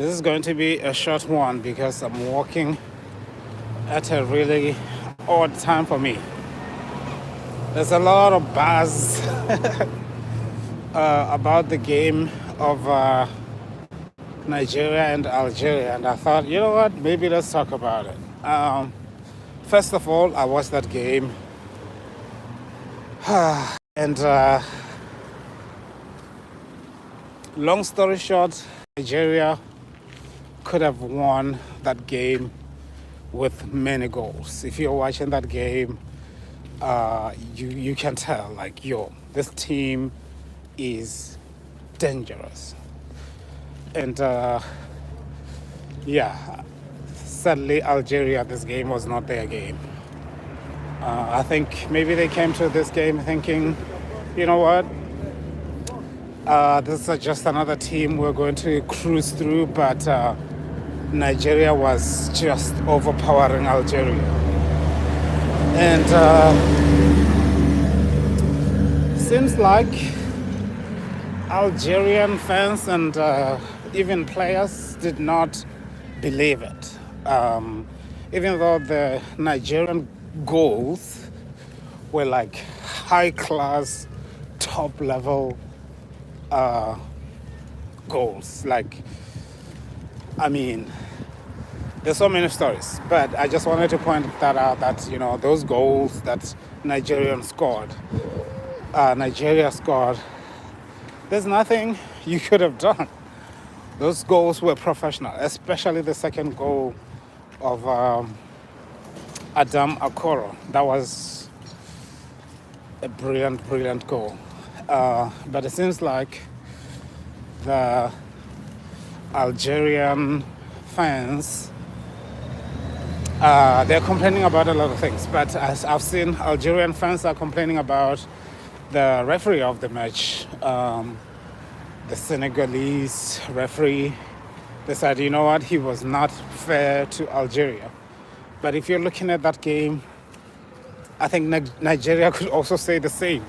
This is going to be a short one because I'm walking at a really odd time for me. There's a lot of buzz about the game of Nigeria and Algeria, and I thought, you know what, maybe let's talk about it. First of all, I watched that game, and long story short, Nigeria could have won that game with many goals. If you're watching that game, you can tell, like, yo, this team is dangerous. And yeah, sadly, Algeria, this game was not their game. I think maybe they came to this game thinking, you know what, this is just another team we're going to cruise through, but Nigeria was just overpowering Algeria. And seems like Algerian fans and even players did not believe it. Even though the Nigerian goals were like high class, top level goals. Like, I mean, there's so many stories, but I just wanted to point that out that, you know, those goals that Nigeria scored, there's nothing you could have done. Those goals were professional, especially the second goal of Adam Akoro. That was a brilliant, brilliant goal. But it seems like the Algerian fans, they're complaining about a lot of things. But as I've seen, Algerian fans are complaining about the referee of the match, the Senegalese referee. They said, you know what, he was not fair to Algeria. But if you're looking at that game, I think Nigeria could also say the same.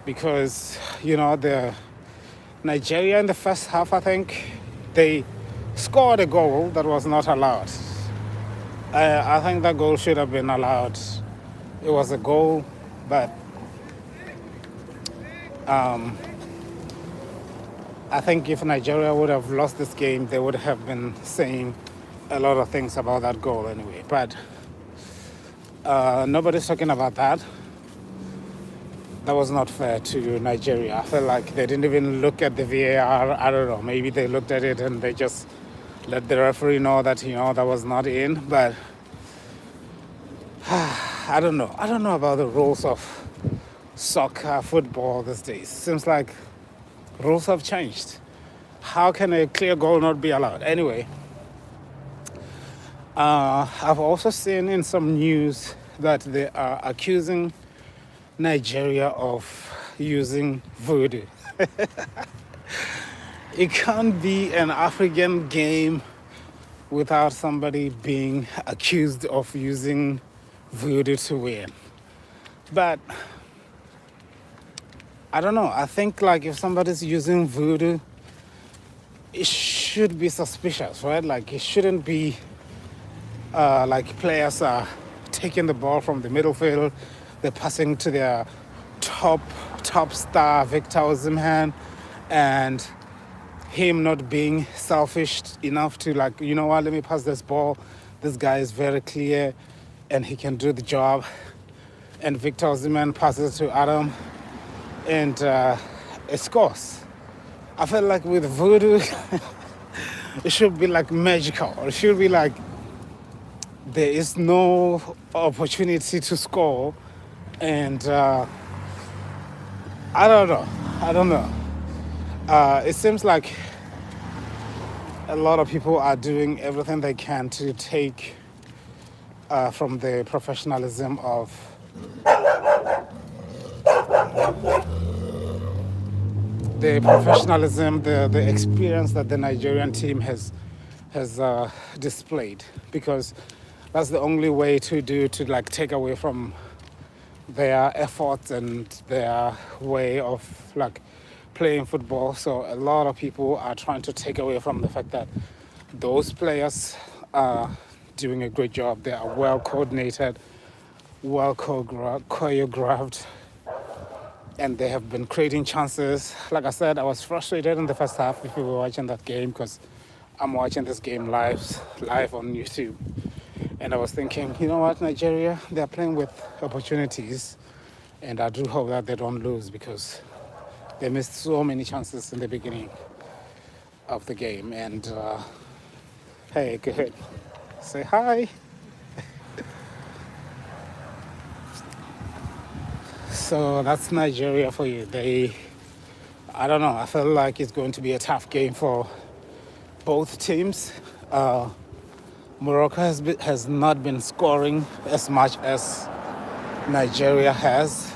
Because, you know, the Nigeria in the first half, I think, they scored a goal that was not allowed. I think that goal should have been allowed. It was a goal, but I think if Nigeria would have lost this game, they would have been saying a lot of things about that goal anyway. But nobody's talking about that. That was not fair to Nigeria. I feel like they didn't even look at the VAR. I don't know. Maybe they looked at it and they just let the referee know that, you know, that was not in. But I don't know. I don't know about the rules of soccer, football these days. Seems like rules have changed. How can a clear goal not be allowed? Anyway, I've also seen in some news that they are accusing Nigeria of using voodoo. It can't be an African game without somebody being accused of using voodoo to win. But I don't know. I think, like, if somebody's using voodoo, it should be suspicious, right? Like, it shouldn't be like players are taking the ball from the middle field, they're passing to their top star, Victor Osimhen, and him not being selfish enough to, like, you know what, let me pass this ball. This guy is very clear and he can do the job. And Victor Osimhen passes to Adam and it scores. I feel like with voodoo, it should be like magical. It should be like there is no opportunity to score. And I don't know. It seems like a lot of people are doing everything they can to take from the professionalism of the experience that the Nigerian team has displayed, because that's the only way to like take away from their efforts and their way of like playing football. So a lot of people are trying to take away from the fact that those players are doing a great job. They are well coordinated, well choreographed, and they have been creating chances. Like I said, I was frustrated in the first half if you were watching that game because I'm watching this game live on YouTube. And I was thinking, you know what, Nigeria, they're playing with opportunities. And I do hope that they don't lose because they missed so many chances in the beginning of the game. And hey, go ahead, say hi. So that's Nigeria for you. I don't know, I feel like it's going to be a tough game for both teams. Morocco has not been scoring as much as Nigeria has.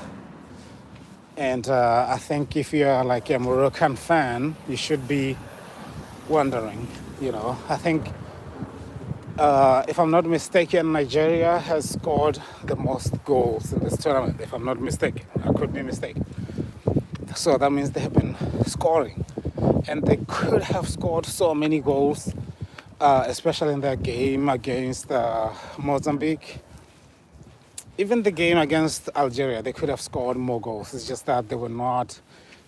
And I think if you're like a Moroccan fan, you should be wondering, I think, if I'm not mistaken, Nigeria has scored the most goals in this tournament, if I'm not mistaken. I could be mistaken. So that means they have been scoring. And they could have scored so many goals, especially in their game against Mozambique. Even the game against Algeria, they could have scored more goals. It's just that they were not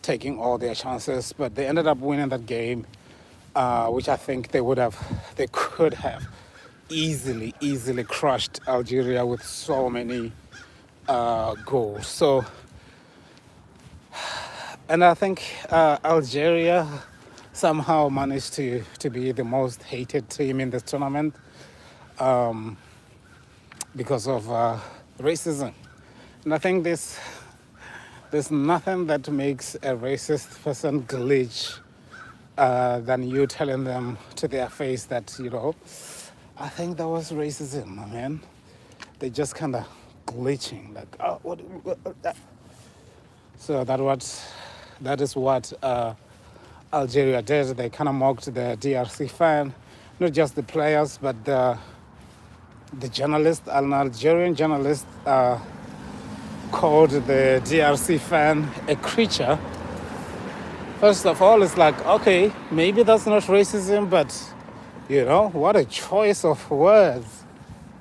taking all their chances, but they ended up winning that game, which I think they could have easily crushed Algeria with so many goals. So, and I think Algeria somehow managed to be the most hated team in this tournament because of racism. And I think there's nothing that makes a racist person glitch than you telling them to their face that, I think that was racism, man. They just kind of glitching, like, oh, what. So that is what Algeria did. They kind of mocked the DRC fan, not just the players, but the journalist, an Algerian journalist, called the DRC fan a creature. First of all, it's like, okay, maybe that's not racism, but what a choice of words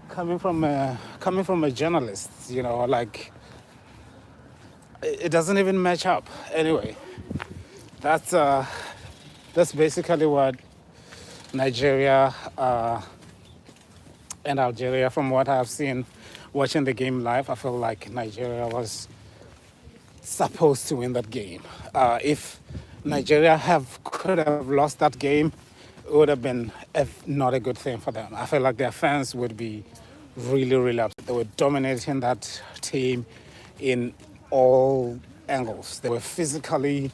coming from a journalist. Like it doesn't even match up. Anyway, that's basically what Nigeria and Algeria, from what I've seen watching the game live, I feel like Nigeria was supposed to win that game. If Nigeria could have lost that game, it would have been not a good thing for them. I feel like their fans would be really upset. They were dominating that team in all angles. They were physically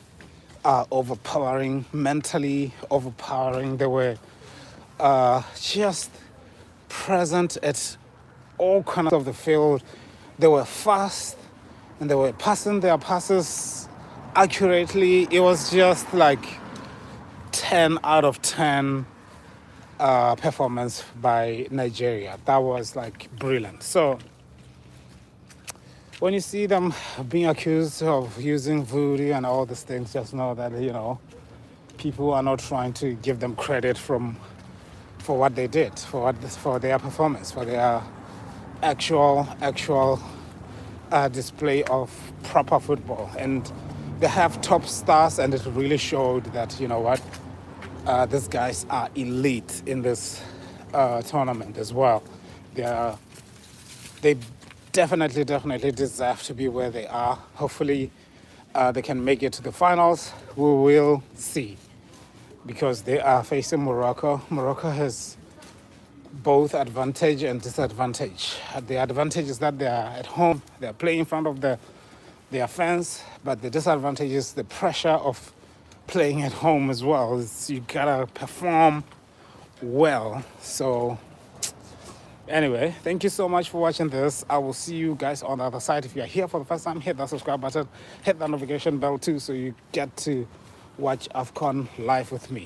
overpowering, mentally overpowering. They were just present at all corners of the field. They were fast and they were passing their passes accurately. It was just like 10 out of 10 performance by Nigeria. That was like brilliant. So when you see them being accused of using voodoo and all these things, just know that, people are not trying to give them credit for what they did, for their performance, for their actual display of proper football. And they have top stars, and it really showed that, these guys are elite in this tournament as well. They definitely deserve to be where they are. Hopefully they can make it to the finals. We will see, because they are facing Morocco. Morocco has both advantage and disadvantage. The advantage is that they are at home, they are playing in front of their fans, but the disadvantage is the pressure of playing at home as well. You gotta perform well. So anyway, thank you so much for watching this. I will see you guys on the other side. If you are here for the first time, hit that subscribe button, hit that notification bell too, so you get to watch AFCON live with me.